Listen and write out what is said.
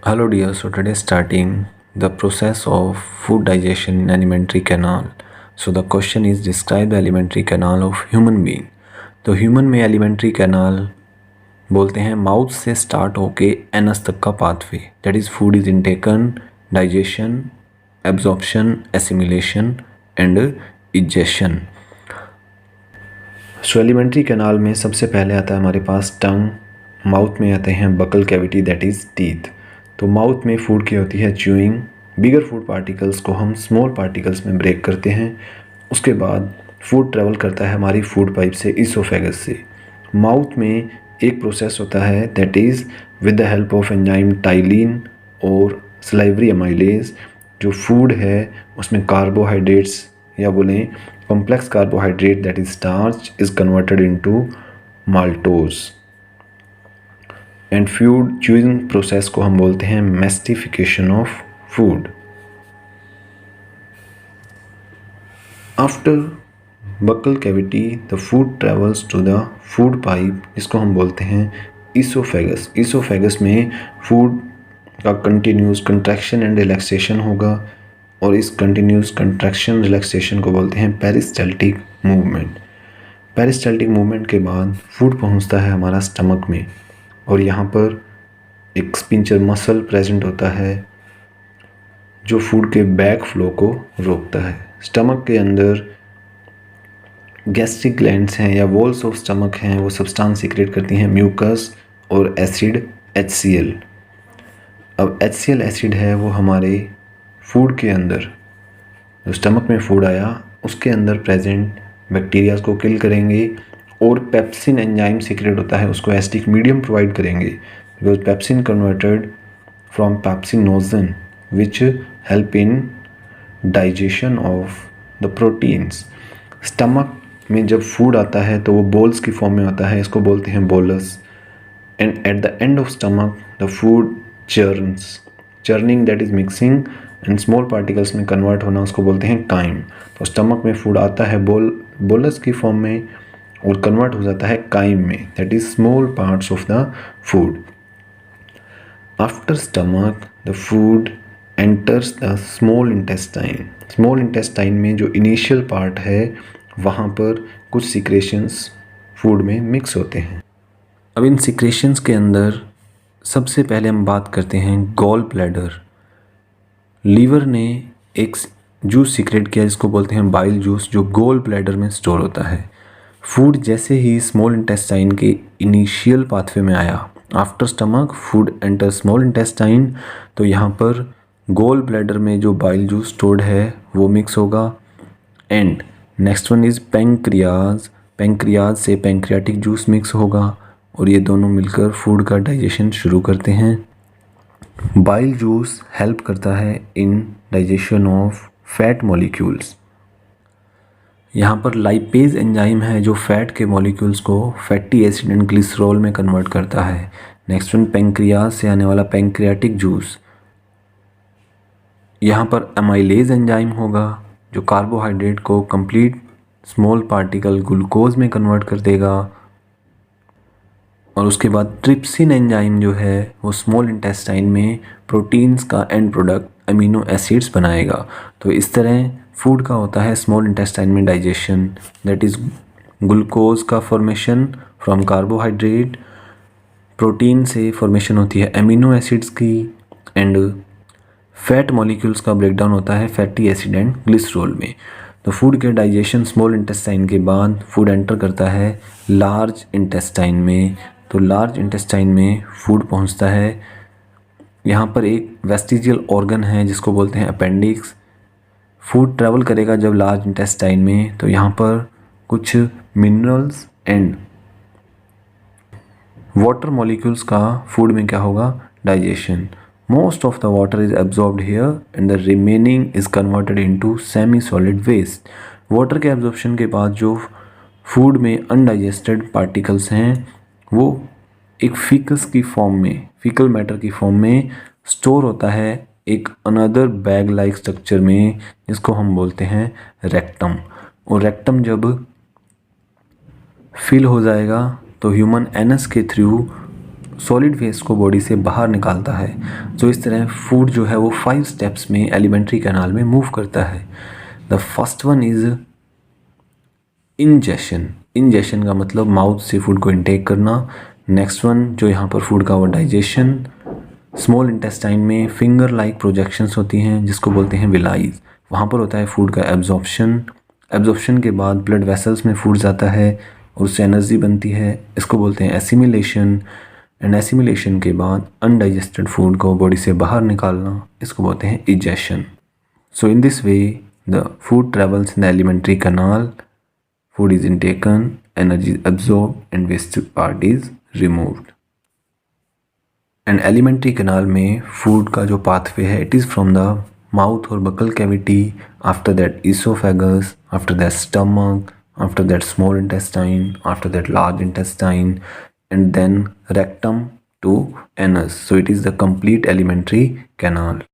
Hello dear, so today starting the process of food digestion in alimentary canal. So the question is describe the alimentary canal of human being. तो human में alimentary canal बोलते हैं mouth से start होके anus तक का pathway, that is food is intaken, digestion, absorption, assimilation and egestion. So alimentary canal में सबसे पहले आता है हमारे पास टंग, माउथ में आते हैं buccal cavity that is teeth. तो माउथ में फूड की होती है च्यूइंग, बिगर फूड पार्टिकल्स को हम स्मॉल पार्टिकल्स में ब्रेक करते हैं. उसके बाद फूड ट्रेवल करता है हमारी फूड पाइप से इसोफेगस से. माउथ में एक प्रोसेस होता है that is with the help of enzyme ptyalin और सलाइवरी अमाइलेज. जो फूड है उसमें कार्बोहाइड्रेट्स या बोलें complex carbohydrate that is starch is converted into maltose. And food chewing process को हम बोलते हैं mastication of food. After buccal cavity the food travels to the food pipe, जिसको हम बोलते हैं इसोफेगस. इसोफेगस में फूड का कंटिन्यूस कंट्रैक्शन एंड रिलैक्सेशन होगा और इस कंटिन्यूस कंट्रैक्शन रिलैक्सेशन को बोलते हैं पेरिस्टाल्टिक मूवमेंट. पेरिस्टाल्टिक मूवमेंट के बाद फूड पहुंचता है हमारा स्टमक में और यहाँ पर एक स्पिंचर मसल प्रेजेंट होता है जो फूड के बैक फ्लो को रोकता है. स्टमक के अंदर गैस्ट्रिक ग्लैंड्स हैं या वॉल्स ऑफ स्टमक हैं, वो सब्सटेंस सीक्रेट करती हैं म्यूकस और एसिड HCl. अब HCl एसिड है वो हमारे फूड के अंदर, जो स्टमक में फूड आया उसके अंदर प्रेजेंट बैक्टीरियाज को किल करेंगे और पेप्सिन एंजाइम सीक्रेट होता है उसको एसिडिक मीडियम प्रोवाइड करेंगे, because pepsin converted from pepsinogen which help in digestion of the proteins. Stomach में जब फूड आता है तो वो बोल्स की फॉर्म में होता है, इसको बोलते हैं bolus. And at the end of stomach the food churning that is mixing and small particles में कन्वर्ट होना उसको बोलते हैं काइम. तो स्टमक में फूड आता है बोलस की फॉर्म में और कन्वर्ट हो जाता है काइम में, that is small parts of the food. After stomach the food enters the small intestine. Small intestine में जो इनिशियल पार्ट है वहाँ पर कुछ सिक्रेशंस फूड में मिक्स होते हैं. अब इन सिक्रेशंस के अंदर सबसे पहले हम बात करते हैं गॉल ब्लैडर. लीवर ने एक जूस सीक्रेट किया जिसको बोलते हैं बाइल जूस, जो गॉल ब्लैडर में स्टोर होता है. फूड जैसे ही स्मॉल इंटेस्टाइन के इनिशियल पाथवे में आया, after stomach food enter small intestine, तो यहाँ पर गॉल ब्लैडर में जो बाइल जूस स्टोर्ड है वो मिक्स होगा. And next one is pancreas. Pancreas से पेंक्रियाटिक जूस मिक्स होगा और ये दोनों मिलकर फूड का डाइजेशन शुरू करते हैं. बाइल जूस हेल्प करता है in digestion of fat molecules. यहाँ पर लाइपेज एंजाइम है जो फैट के मॉलिक्यूल्स को फैटी एसिड एंड ग्लिसरॉल में कन्वर्ट करता है. नेक्स्ट वन पेंक्रियाज से आने वाला पेंक्रियाटिक जूस, यहाँ पर अमाइलेज एंजाइम होगा जो कार्बोहाइड्रेट को कंप्लीट स्मॉल पार्टिकल ग्लूकोज में कन्वर्ट कर देगा. और उसके बाद ट्रिप्सिन एंजाइम जो है वो स्मॉल इंटेस्टाइन में प्रोटीन्स का एंड प्रोडक्ट अमीनो एसिड्स बनाएगा. तो इस तरह फूड का होता है स्मॉल इंटेस्टाइन में डाइजेशन, दैट इज़ ग्लूकोज का फॉर्मेशन फ्रॉम कार्बोहाइड्रेट, प्रोटीन से फॉर्मेशन होती है अमीनो एसिड्स की, एंड फैट मॉलिक्यूल्स का ब्रेकडाउन होता है फैटी एसिड एंड ग्लिसरॉल में. तो फूड के डाइजेशन स्मॉल इंटेस्टाइन के बाद फूड एंटर करता है लार्ज इंटेस्टाइन में. तो लार्ज इंटेस्टाइन में फूड पहुंचता है. यहाँ पर एक वेस्टिजियल ऑर्गन है जिसको बोलते हैं अपेंडिक्स. फूड ट्रैवल करेगा जब लार्ज इंटेस्टाइन में, तो यहाँ पर कुछ मिनरल्स एंड वाटर मॉलिक्यूल्स का फूड में क्या होगा, digestion. Most of the water is absorbed here and the remaining is converted into semi-solid waste. Water के एब्जॉर्प्शन के बाद जो फूड में अनडाइजेस्टेड पार्टिकल्स हैं वो एक फीकस की फॉर्म में, फीकल मैटर की फॉर्म में स्टोर होता है एक अनदर बैग लाइक स्ट्रक्चर में, जिसको हम बोलते हैं रेक्टम. और रेक्टम जब फिल हो जाएगा तो ह्यूमन एनस के थ्रू सॉलिड वेस्ट को बॉडी से बाहर निकालता है। तो इस तरह फूड जो है वो 5 स्टेप्स में एलिमेंट्री कैनाल में मूव करता है। The first one is ingestion. Ingestion का मतलब माउथ से फूड को इनटेक करना। नेक्स्ट वन जो यहाँ पर फूड का वो डाइजेशन। स्मॉल इंटेस्टाइन में फिंगर लाइक प्रोजेक्शंस होती हैं जिसको बोलते हैं विलाइज, वहाँ पर होता है फूड का एब्जॉर्प्शन। एब्जॉर्प्शन के बाद ब्लड वेसल्स में फूड जाता है और उससे एनर्जी बनती है, इसको बोलते हैं एसिमिलेशन। एंड एसिमिलेशन के बाद अनडाइजेस्टेड फूड को बॉडी से बाहर निकालना, इसको बोलते हैं egestion. So in this way the food travels in the alimentary canal, food is intaken, energy is absorbed and waste part is removed. And alimentary canal में food का जो pathway है it is from the mouth और buccal cavity, after that esophagus, after that stomach, after that small intestine, after that large intestine, and then rectum to anus. So it is the complete alimentary canal.